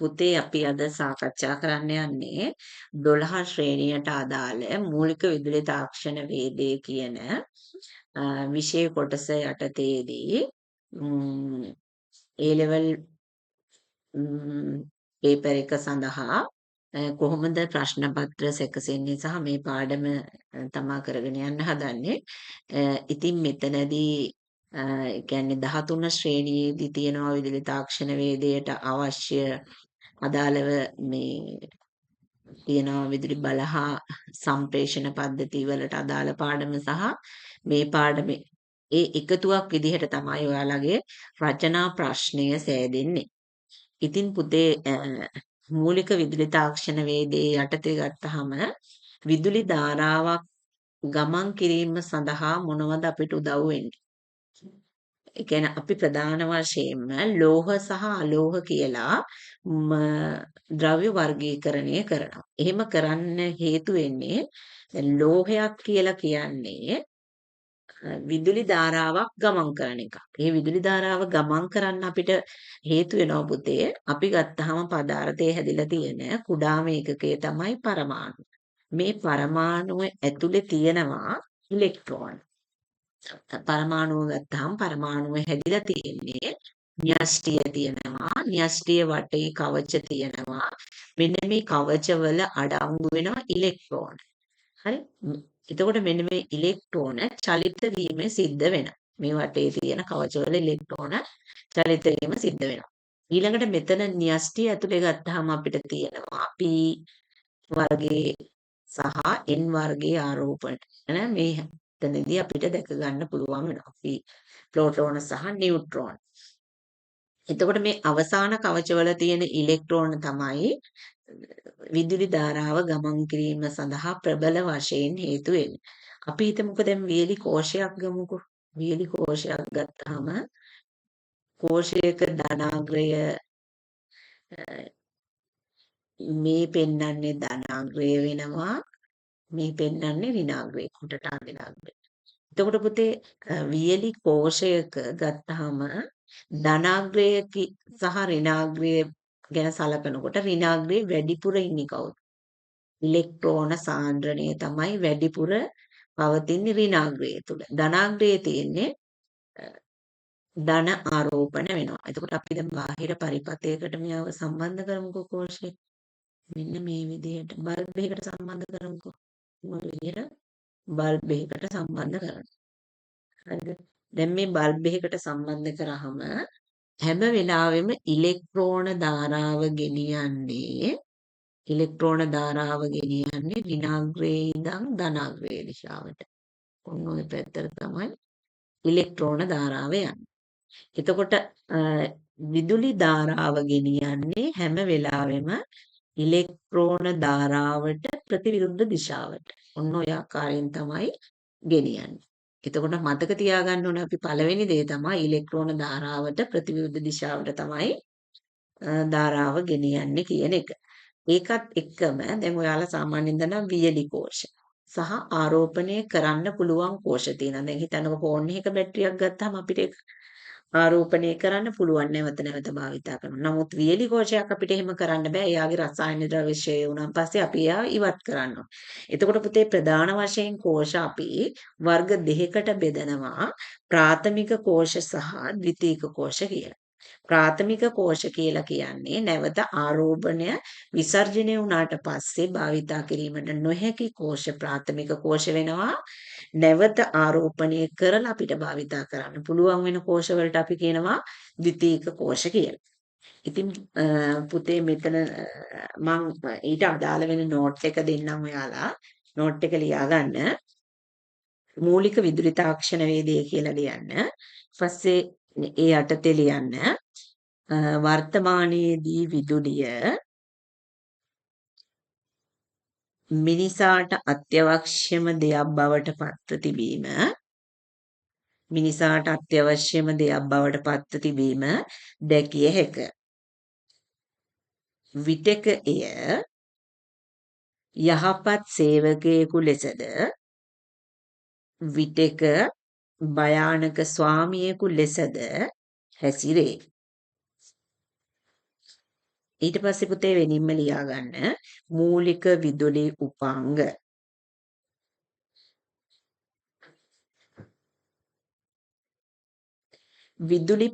පුතේ අපි අද සාකච්ඡා කරන්න යන්නේ 12 ශ්‍රේණියට අදාළ මූලික විදුලි තාක්ෂණ වේදේ කියන විෂය කොටස යටතේදී A level පේපර් එක සඳහා කොහොමද ප්‍රශ්න පත්‍ර සැකසෙන්නේ සහ මේ පාඩම තමා කරගෙන යන්න හදන්නේ. ඉතින් මෙතනදී කියන්නේ 13 ශ්‍රේණියේදී තියෙනවා විදුලි තාක්ෂණ වේදයට අවශ්‍ය අදාළව මේ තියෙනවා විදුලි බල හා සම්ප්‍රේෂණ පද්ධති වලට අදාළ පාඩම සහ මේ පාඩමේ ඒ එකතුවක් විදිහට තමයි ඔයාලගේ රචනා ප්‍රශ්නය සෑදෙන්නේ. ඉතින් පුතේ මූලික විදුලි තාක්ෂණ වේදේ යටතේ ගත්තාම විදුලි ධාරාවක් ගමන් කිරීම සඳහා මොනවද අපිට උදව් වෙන්නේ? ඒ කියන්නේ අපි ප්‍රධාන වශයෙන්ම ලෝහ සහ අලෝහ කියලා ද්‍රව්‍ය වර්ගීකරණය කරනවා. එහෙම කරන්න හේතු වෙන්නේ ලෝහයක් කියලා කියන්නේ විදුලි ධාරාවක් ගමන් කරන එක. මේ විදුලි ධාරාව ගමන් කරන්න අපිට හේතු වෙනවා පුතේ. අපි ගත්තාම පදාර්ථයේ හැදිලා තියෙන කුඩාම ඒකකය තමයි පරමාණු. මේ පරමාණුව ඇතුලේ තියෙනවා ඉලෙක්ට්‍රෝන. පරමාණුව ගත්තාම පරමාණුව හැදිලා තියෙන්නේ න්‍යෂ්ටිය තියෙනවා. න්‍යෂ්ටිය වටේ කවච තියෙනවා. මෙන්න මේ කවචවල අඩංගු වෙනවා ඉලෙක්ට්‍රෝන. හරි? එතකොට මෙන්න මේ ඉලෙක්ට්‍රෝන චලිත වීම සිද්ධ වෙනවා. මේ වටේ තියෙන කවචවල ඉලෙක්ට්‍රෝන චලිත වීම සිද්ධ වෙනවා. ඊළඟට මෙතන න්‍යෂ්ටිය ඇතුලේ ගත්තාම අපිට තියෙනවා P වර්ගයේ සහ N වර්ගයේ ආරෝපණ. මේ එතනදී අපිට දැක ගන්න පුළුවන් වෙනවා. ප්‍රෝටෝන සහ නියුට්‍රෝන. එතකොට මේ අවසාන කවචවල තියෙන ඉලෙක්ට්‍රෝන තමයි විදුලි ධාරාව ගමන් කිරීම සඳහා ප්‍රබල වශයෙන් හේතු වෙන්නේ. අපි හිතමුකෝ දැන් වියලි කෝෂයක් ගමුකෝ. වියලි කෝෂයක් ගත්තාම කෝෂයක ධනාග්‍රය මේ පෙන්වන්නේ ධනාග්‍රය වෙනවා. මේ පෙන්වන්නේ ඍණාග්‍රය. කොටට අඳිනාග්‍රය. එතකොට පුතේ වියලි කෝෂයක ගත්තාම ධනාග්‍රය සහ ඍණාග්‍රය ගැන සලකනකොට ඍණාග්‍රේ වැඩිපුර ඉන්නේ කවුද? ඉලෙක්ට්‍රෝන සාන්ද්‍රණය තමයි වැඩිපුර පවතින්නේ ඍණාග්‍රය තුල. ධනාග්‍රයේ තියෙන්නේ ධන ආරෝපණ වෙනවා. එතකොට අපි දැන් බාහිර පරිපථයකට මෙයව සම්බන්ධ කරමුකෝ කෝෂේ. මෙන්න මේ විදිහට බල්බ් එකකට සම්බන්ධ කරමුකෝ. මොන විදිහට බල්බ් එකකට සම්බන්ධ කරනවා. හරිද? දැන් මේ බල්බ් එකකට සම්බන්ධ කරාම හැම වෙලාවෙම ඉලෙක්ට්‍රෝන ධාරාව ගෙනියන්නේ ඍණාග්‍රයේ ඉඳන් ධනාග්‍රයේ දිශාවට. ඔන්න ඔය පැත්තට තමයි ඉලෙක්ට්‍රෝන ධාරාව යන්නේ. එතකොට විදුලි ධාරාව ගෙනියන්නේ හැම වෙලාවෙම ඉලෙක්ට්‍රෝන ධාරාවට ප්‍රතිවිරුද්ධ දිශාවට. ඔන්න ඔය ආකාරයෙන් තමයි ගෙනියන්නේ. එතකොට මතක තියාගන්න ඕනේ අපි පළවෙනි දේ තමයි ඉලෙක්ට්‍රෝන ධාරාවට ප්‍රතිවිරුද්ධ දිශාවට තමයි ධාරාව ගෙනියන්නේ කියන එක. ඒකත් එක්කම දැන් ඔයාලා සාමාන්‍යයෙන් දන්නවා වියලි කෝෂ සහ ආරෝපණය කරන්න පුළුවන් කෝෂ තියෙනවා. දැන් හිතන්නකෝ ෆෝන් එකක බැටරියක් ගත්තාම අපිට ඒක ආරෝපණය කරන්න පුළුවන් නැවත භාවිතා කරනවා. නමුත් වියලි කෝෂයක් අපිට එහෙම කරන්න බෑ. එයාගේ රසායන ද්‍රව්‍ය ක්ෂය වුණාන් පස්සේ අපි එයා ඉවත් කරනවා. එතකොට පුතේ ප්‍රධාන වශයෙන් කෝෂ අපි වර්ග දෙකකට බෙදනවා. ප්‍රාථමික කෝෂ සහ ද්විතීයික කෝෂ කියලා. ප්‍රාථමික කෝෂ කියලා කියන්නේ නැවත ආරෝපණය විසර්ජනය වුණාට පස්සේ භාවිතා කිරීමට නොහැකි කෝෂ ප්‍රාථමික කෝෂ වෙනවා. නැවත ආරෝපණය කරලා අපිට භාවිතා කරන්න පුළුවන් වෙන කෝෂ වලට අපි කියනවා ද්විතීයික කෝෂ කියලා. ඉතින් පුතේ මෙතන මම ඊට අදාළ වෙන නෝට් එක දෙන්නම් ඔයාලා. නෝට් එක ලියා ගන්න. මූලික විදුලි තාක්ෂණ වේදය කියලා ලියන්න. ඊපස්සේ ඒ යටතේ ලියන්න වර්තමානයේදී විදුලිය මිනිසාට අත්‍යවශ්‍යම දෙයක් බවට පත්ව තිබීම දැකිය හැක. විටක එය යහපත් සේවකයෙකු ලෙසද විටක භයානක ස්වාමියෙකු ලෙසද හැසිරේ. ඊට පස්සේ පුතේ වෙනින්ම ලියා ගන්න මූලික විදුලි උපාංග. විදුලි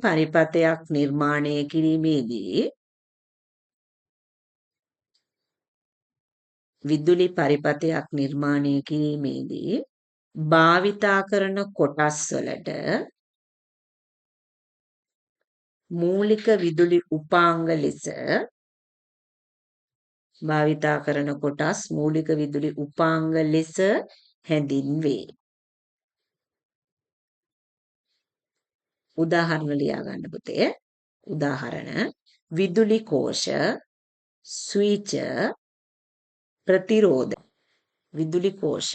පරිපථයක් නිර්මාණය කිරීමේදී භාවිතා කරන කොටස් වලට මූලික විදුලි උපාංග ලෙස හැඳින්වේ. උදාහරණ ලියා ගන්න පුතේ. උදාහරණ විදුලි කෝෂ, ස්විච, ප්‍රතිරෝධ. විදුලි කෝෂ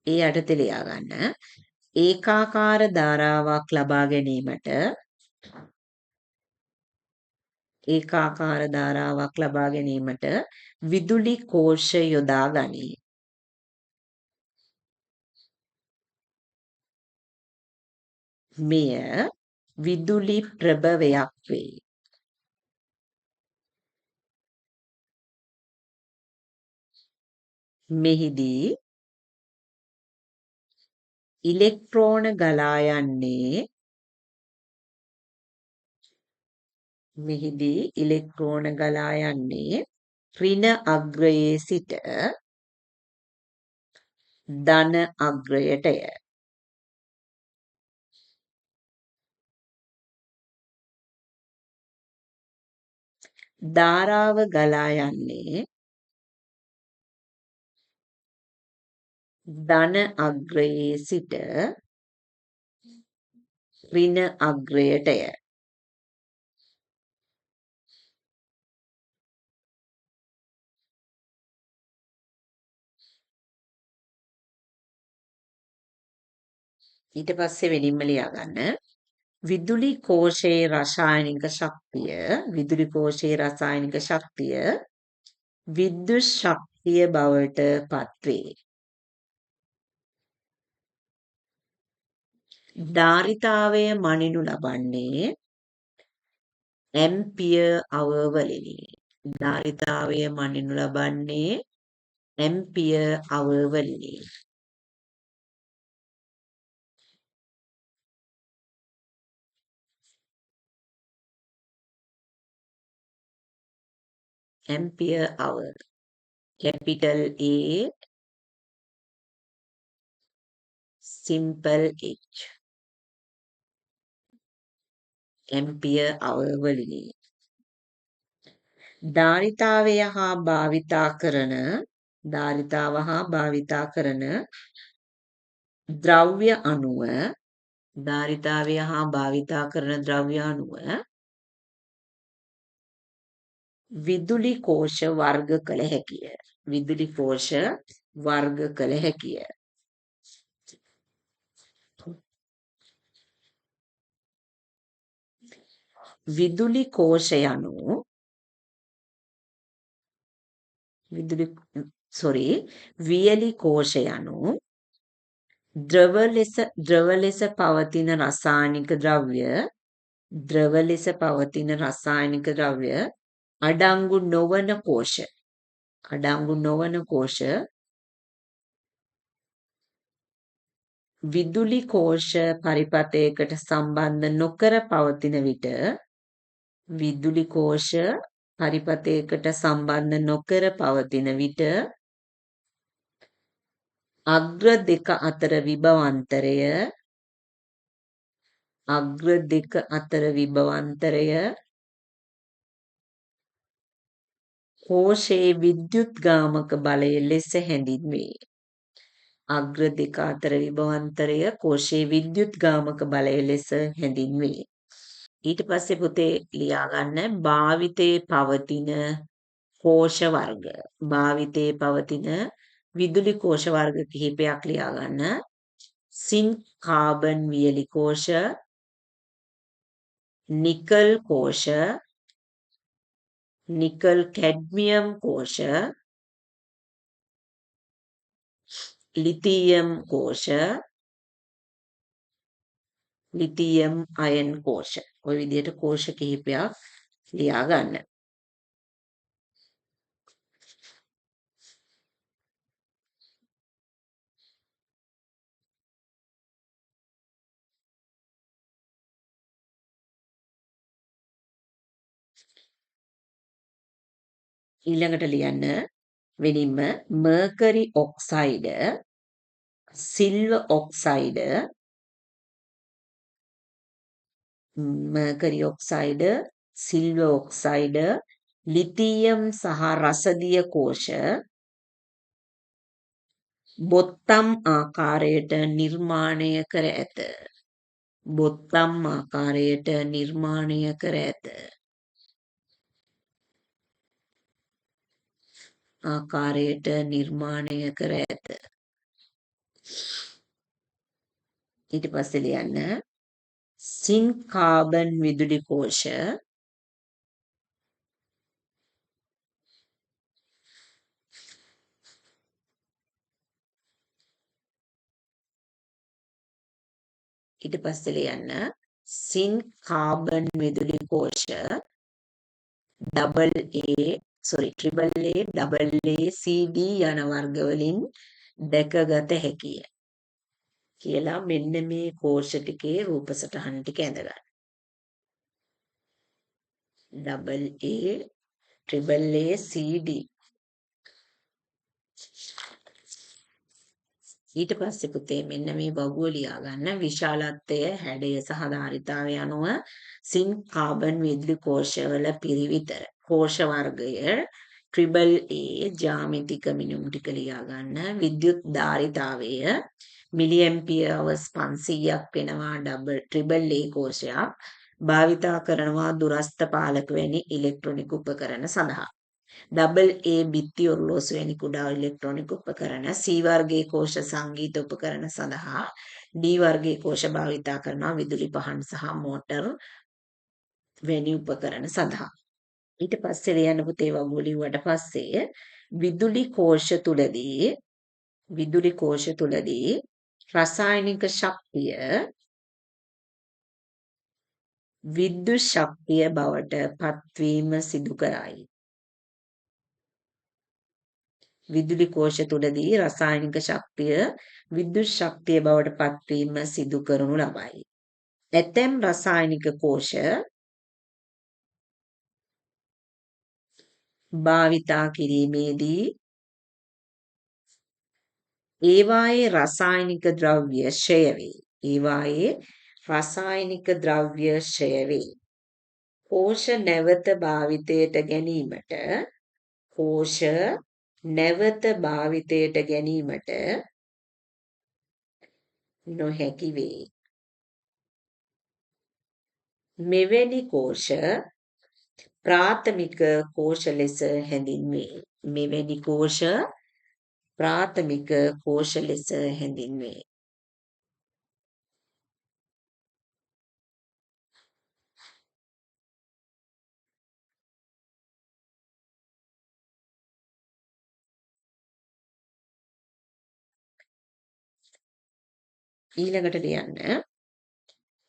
ඒ යටතේ ලියා ගන්න ඒකාකාර ධාරාවක් ලබා ගැනීමට විදුලි කෝෂ යොදා ගනී. මෙය විදුලි ප්‍රභවයක් වේ. මෙහිදී ඉලෙක්ට්‍රෝන ගලා යන්නේ ඍණ අග්‍රයේ සිට ධන අග්‍රයටය. ධාරාව ගලා යන්නේ ධන අග්‍රයේ සිට ඍණ අග්‍රයටය. ඊට පස්සේ වෙනින්ම ලියා ගන්න විදුලි කෝෂයේ රසායනික ශක්තිය විද්‍යුත් ශක්තිය බවට පත්වේ. ධාරිතාවය මනිනු ලබන්නේ ampere hour වලිනි. ampere hour, capital A, simple H. ampere hour වලිනි. ධාරිතාව හා භාවිතා කරන ද්‍රව්‍ය අණුව විදුලි කෝෂ වර්ග කළ හැකිය. විදුලි වියලි කෝෂ යනු ද්‍රව ලෙස පවතින රසායනික ද්‍රව්‍ය අඩංගු නොවන කෝෂ විදුලි කෝෂ පරිපථයකට සම්බන්ධ නොකර පවතින විට අග්‍ර දෙක අතර විභවාන්තරය කෝෂයේ විද්‍යුත්ගාමක බලය ලෙස හැඳින්වේ. ඊට පස්සේ පුතේ ලියා ගන්න භාවිතයේ පවතින විදුලි කෝෂ වර්ග කිහිපයක් ලියා ගන්න. සින්ක් කාබන් වියලි කෝෂ, නිකල් කෝෂ, නිකල් කැඩ්මියම් කෝෂ, ලිතියම් කෝෂ, ලිතියම් අයන් කෝෂ. ওই විදිහට කෝෂ කිහිපයක් ලියා ගන්න. ඊළඟට ලියන්න වෙනින්ම mercury oxide, silver oxide, mercury oxide, silver oxide, lithium සහ රසදිය කෝෂ බොත්තම් ආකාරයට නිර්මාණය කර ඇත. බොත්තම් ආකාරයට නිර්මාණය කර ඇත. ආකාරයට නිර්මාණය කර ඇත. ඊට පස්සේ ලියන්න සින් කාබන් විදුලි කෝෂ ඊට පස්සේ ලියන්න සින් කාබන් විදුලි කෝෂ ට්‍රිපල් A CD යන වර්ග වලින් දැකගත හැකිය කියලා මෙන්න මේ කෝෂ ටිකේ රූප සටහන් ටික ඇඳගන්න. AA CD. ඊට පස්සේ පුතේ මෙන්න මේ වගුව ලියා ගන්න විශාලත්වය, හැඩය සහ ධාරිතාවය අනුව සින් කාබන් විදුලි කෝෂවල පිරිවිතර කෝෂ වර්ගය ට්‍රිපල් A ජ්‍යාමිතික මිනුම් ටික ලියා ගන්න. විද්‍යුත් ධාරිතාවය මිලි ඇම්පියර් අවර්ස් 500ක් වෙනවා ට්‍රිපල් A කෝෂයක් භාවිතා කරනවා දුරස්ථ පාලක වැනි ඉලෙක්ට්‍රොනික උපකරණ සඳහා. ඩබල් A බිත්ති ඔරලෝසු වැනි කුඩා ඉලෙක්ට්‍රොනික උපකරණ, C වර්ගයේ කෝෂ සංගීත උපකරණ සඳහා, D වර්ගයේ කෝෂ භාවිතා කරනවා විදුලි පහන් සහ මෝටර් වැනි උපකරණ සඳහා. ඊට පස්සේ ලියන්න පුතේ වගුව ලිව්වට පස්සේ විදුලි කෝෂ තුලදී රසායනික ශක්තිය විද්‍යුත් ශක්තිය බවට පත්වීම සිදු කරයි. විදුලි කෝෂ තුලදී රසායනික ශක්තිය විද්‍යුත් ශක්තිය බවට පත්වීම සිදු කරනු ලබයි. ඇතැම් රසායනික කෝෂ භාවිතා කිරීමේදී ඒවායේ රසායනික ද්‍රව්‍ය ක්ෂය වේ. කෝෂ නැවත භාවිතයට ගැනීමට නොහැකි වේ. මෙවැනි කෝෂ ප්‍රාථමික කෝෂ ලෙස හැඳින්වේ. ඊළඟට ලියන්න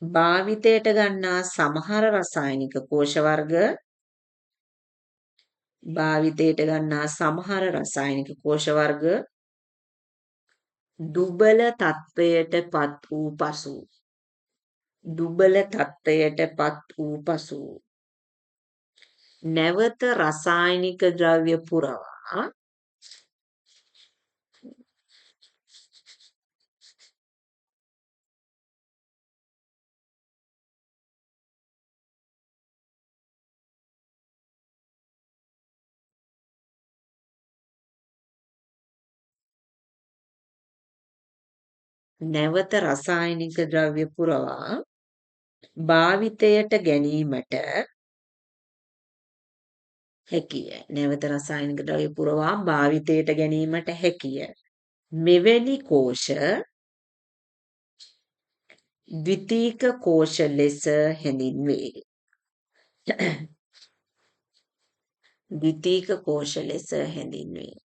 භාවිතයට ගන්නා සමහර රසායනික කෝෂ වර්ග දුබල තත්ත්වයට පත් වූ පසු නැවත රසායනික ද්‍රව්‍ය පුරවා භාවිතයට ගැනීමට හැකිය. මෙවැනි කෝෂ ද්විතීක කෝෂ ලෙස හැඳින්වේ.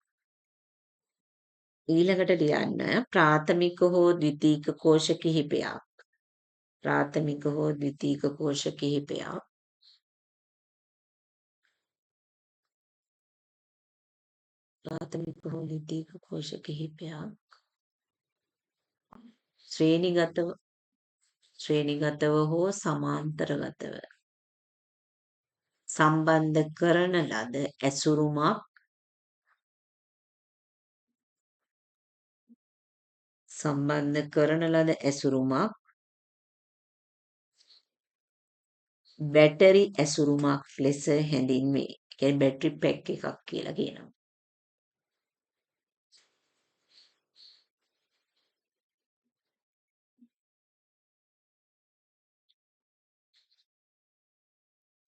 ඊළඟට ලියන්න ප්‍රාථමික හෝ ද්විතීක කෝෂ කිහිපයක් ප්‍රාථමික හෝ ද්විතීයික කෝෂ කිහිපයක් ප්‍රාථමික හෝ ද්විතීයික කෝෂ කිහිපයක් ශ්‍රේණිගතව හෝ සමාන්තරගතව සම්බන්ධ කරන ලද ඇසුරුමක් බැටරි ඇසුරුමක් ලෙස හැඳින්වේ. ඒ කියන්නේ බැටරි පැක් එකක් කියලා කියනවා.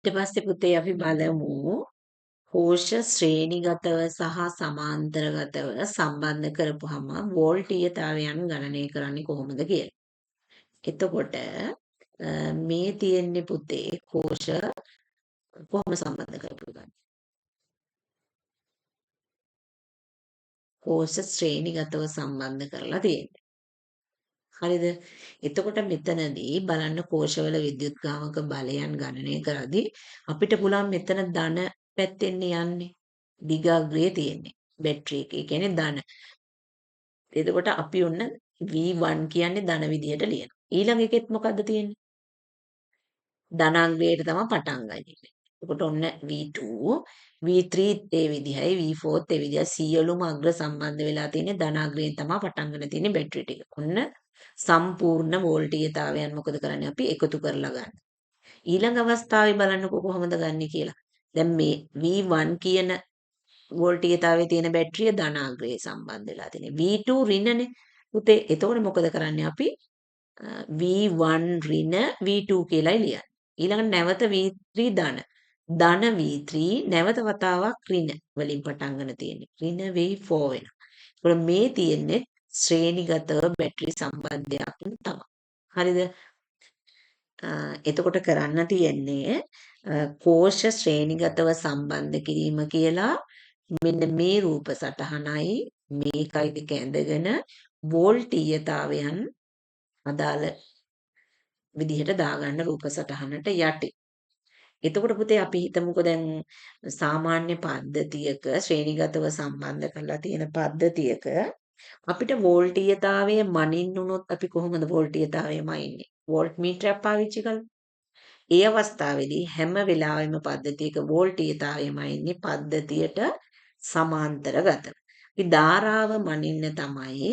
ඊට පස්සේ පුතේ අපි බලමු කෝෂ ශ්‍රේණිගතව සහ සමාන්තරගතව සම්බන්ධ කරපුවාම වෝල්ටීයතාවයන් ගණනය කරන්නේ කොහොමද කියලා. එතකොට මේ තියෙන්නේ පුතේ කෝෂ කොහොම සම්බන්ධ කරපුවද? කෝෂ ශ්‍රේණිගතව සම්බන්ධ කරලා තියෙන්නේ. හරිද? එතකොට මෙතනදී බලන්න කෝෂවල විද්‍යුත්ගාමක බලයන් ගණනය කරද්දී අපිට පුළුවන් මෙතන ධන පැත්තෙන් යන්නේ. දිගාග්‍රේ තියෙන්නේ. බැටරි එක. ඒ කියන්නේ ධන. එතකොට අපි ඔන්න V1 කියන්නේ ධන විදියට ලියනවා. ඊළඟ එකෙත් මොකද්ද තියෙන්නේ? ධනාංගයට තමයි පටන් ගන්නේ. එතකොට ඔන්න V2, V3 ඒ විදිහයි, V4 ඒ විදිහයි සියලුම අග්‍ර සම්බන්ධ වෙලා තියෙන්නේ ධනාග්‍රයෙන් තමයි පටන් ගන්න තියෙන්නේ බැටරි ටික. ඔන්න සම්පූර්ණ වෝල්ටීයතාවයන් මොකද කරන්නේ අපි එකතු කරලා ගන්න. ඊළඟ අවස්ථාවේ බලන්නකෝ කොහොමද ගන්නෙ කියලා. දැන් මේ V1 කියන වෝල්ටීයතාවයේ තියෙන බැටරිය ධනාග්‍රයේ සම්බන්ධ වෙලා තියෙන්නේ. V2 ඍණනේ. පුතේ එතකොට මොකද කරන්නේ අපි V1 ඍණ V2 කියලායි ලියන්නේ. ඊළඟට නැවත V3 ධන. ධන V3 නැවත වතාවක් ඍණ වලින් පටන් ගන්න තියෙන්නේ. ඍණ V4 වෙනවා. ඒකෝ මේ තියෙන්නේ ශ්‍රේණිගතව බැටරි සම්බන්ධයක් තමයි. හරිද? එතකොට කරන්න තියෙන්නේ කෝෂ ශ්‍රේණිගතව සම්බන්ධ කිරීම කියලා මෙන්න මේ රූප සටහනයි මේකයි දෙක ඇඳගෙන වෝල්ටීයතාවයන් අදාළ විදිහට දාගන්න රූප සටහනට යටි. එතකොට පුතේ අපි හිතමුකෝ දැන් සාමාන්‍ය පද්ධතියක ශ්‍රේණිගතව සම්බන්ධ කරලා තියෙන පද්ධතියක අපිට වෝල්ටීයතාවය මනින්න උනොත් අපි කොහොමද වෝල්ටීයතාවය මනින්නේ? වෝල්ට් මීටරයක් පාවිච්චි කරලා. ඒ අවස්ථාවේදී හැම වෙලාවෙම පද්ධතියක වෝල්ටීයතාවය මනින්නේ පද්ධතියට සමාන්තරගතව. අපි ධාරාව මනින්න තමයි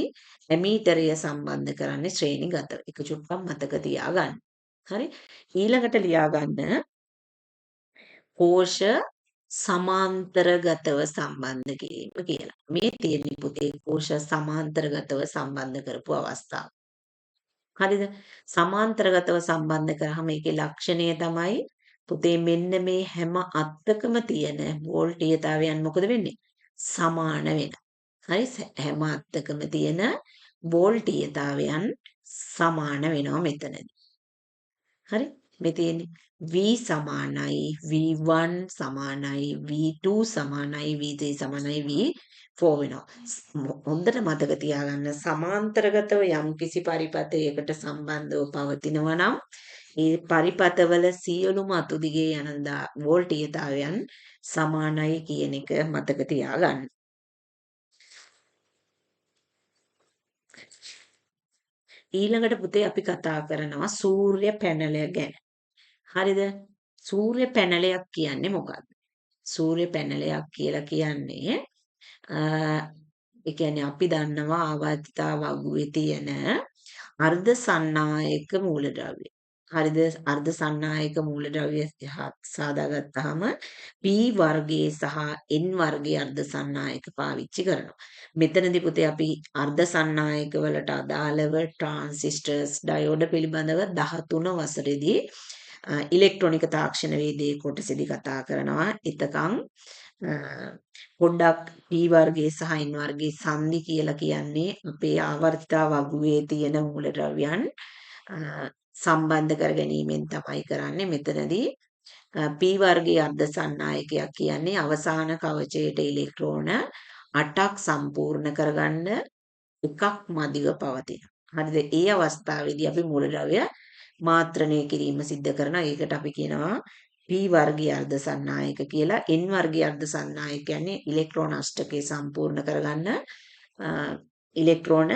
ඇමීටරය සම්බන්ධ කරන්නේ ශ්‍රේණිගතව. එක චුට්ටක් මතක තියාගන්න. හරි? ඊළඟට ලියාගන්න කෝෂ සමාන්තරගතව සම්බන්ධ කිරීම කියලා. මේ තියෙන්නේ පුතේ කෝෂ සමාන්තරගතව සම්බන්ධ කරපු අවස්ථාව. හරිද? සමාන්තරගතව සම්බන්ධ කරාම ඒකේ ලක්ෂණය තමයි පුතේ මෙන්න මේ හැම අත්තකම තියෙන වෝල්ටීයතාවයන් මොකද වෙන්නේ? සමාන වෙනවා. හරි? හැම අත්තකම තියෙන වෝල්ටීයතාවයන් සමාන වෙනවා මෙතනදී. හරි? මේ තියෙන්නේ V සමානයි V1 සමානයි V2 සමානයි V3 සමානයි V4 වෙනවා. හොඳට මතක තියාගන්න සමාන්තරගතව යම්කිසි පරිපථයකට සම්බන්ධව පවතිනවා නම් ඒ පරිපථවල සියලුම අතු දිගේ යන වෝල්ටීයතාවයන් සමානයි කියන එක මතක තියාගන්න. ඊළඟට පුතේ අපි කතා කරනවා සූර්ය පැනලය ගැන. හරිද? සූර්ය පැනලයක් කියන්නේ මොකක්ද? සූර්ය පැනලයක් කියලා කියන්නේ ඒ කියන්නේ අපි දන්නවා ආවර්තිතා වගුවේ තියෙන අර්ධ සන්නායක මූලද්‍රව්‍ය. හරිද? අර්ධ සන්නායක මූලද්‍රව්‍ය සාදාගත්තාම P වර්ගයේ සහ N වර්ගයේ අර්ධ සන්නායක පාවිච්චි කරනවා. මෙතනදී පුතේ අපි අර්ධ සන්නායක වලට අදාළව ට්‍රාන්සිස්ටර්ස් ඩයෝඩ පිළිබඳව 13 වසරේදී ඉලෙක්ට්‍රොනික තාක්ෂණ වේදයේ කොටසේදී කතා කරනවා. එතකන් පොඩ්ඩක් P වර්ගයේ සහ N වර්ගයේ සංදි කියලා කියන්නේ අපේ ආවර්තිතා වගුවේ තියෙන මූලද්‍රව්‍යයන් සම්බන්ධ කර ගැනීමෙන් තමයි කරන්නේ. මෙතනදී P වර්ගයේ අර්ධ සන්නායකයක් කියන්නේ අවසාන කවචයට ඉලෙක්ට්‍රෝන 8ක් සම්පූර්ණ කරගන්න එකක් මදිව පවතින. හරිද? ඒ අවස්ථාවේදී අපි මූලද්‍රව්‍ය මාත්‍රණය කිරීම සිද්ධ කරනවා. ඒකට අපි කියනවා P වර්ගීය අර්ධ සන්නායක කියලා. N වර්ගීය අර්ධ සන්නායක කියන්නේ ඉලෙක්ට්‍රෝන අෂ්ටකය සම්පූර්ණ කරගන්න ඉලෙක්ට්‍රෝන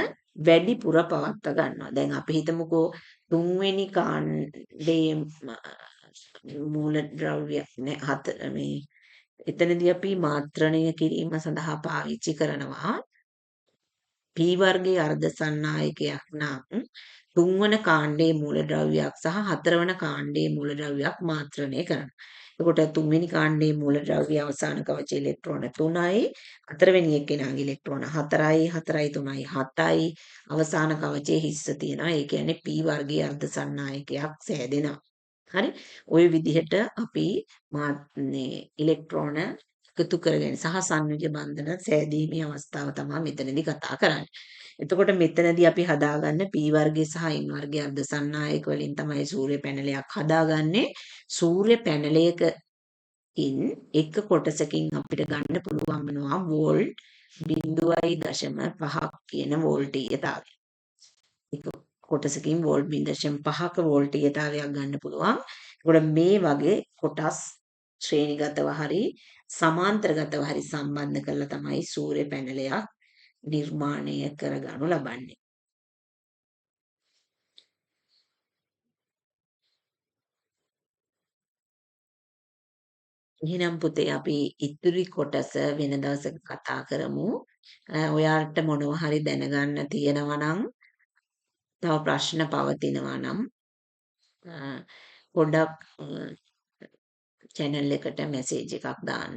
වැඩිපුර පවත්වා ගන්නවා. දැන් අපි හිතමුකෝ තුන්වෙනි කාණ්ඩයේ මූලද්‍රව්‍ය මේ එතනදී අපි මාත්‍රණය කිරීම සඳහා පාවිච්චි කරනවා P වර්ගයේ අර්ධ සන්නායකයක් නම් තුන්වන කාණ්ඩයේ මූලද්‍රව්‍යයක් සහ හතරවන කාණ්ඩයේ මූලද්‍රව්‍යයක් මාත්‍රණය කරනවා. එතකොට තුන්වෙනි කාණ්ඩයේ මූලද්‍රව්‍ය අවසාන කවචයේ ඉලෙක්ට්‍රෝන 3යි, හතරවෙනි එක්කෙනාගේ ඉලෙක්ට්‍රෝන 4යි, 4යි 3යි 7යි, අවසාන කවචයේ හිස්ස තියෙනවා. ඒ කියන්නේ P වර්ගයේ අර්ධ සන්නායකයක් සෑදෙනවා. හරි. ওই විදිහට අපි ඉලෙක්ට්‍රෝන එකතු කරගෙන සහ සංයුජ බන්ධන සෑදීමේ අවස්ථාව තමයි මෙතනදී කතා කරන්නේ. එතකොට මෙතනදී අපි හදාගන්න P වර්ගයේ සහ N වර්ගයේ අර්ධ සන්නායක වලින් තමයි සූර්ය පැනලයක් හදාගන්නේ. සූර්ය පැනලයකින් එක කොටසකින් අපිට ගන්න පුළුවන් වෙනවා වෝල්ට් 0.5ක් කියන වෝල්ටීයතාවය. එක කොටසකින් වෝල්ට් 0.5ක වෝල්ටීයතාවයක් ගන්න පුළුවන්. ඒකට මේ වගේ කොටස් ශ්‍රේණිගතව හරි සමාන්තරගතව හරි සම්බන්ධ කරලා තමයි සූර්ය පැනලයක් නිර්මාණය කරගනු ලබන්නේ. එහෙනම් පුතේ අපි ඉතුරු කොටස වෙන දවසක කතා කරමු. ඔයාලට මොනවා හරි දැනගන්න තියෙනවා නම් තව ප්‍රශ්න පවතිනවා නම් පොඩ්ඩක් channel එකට මැසේජ් එකක් දාන්න.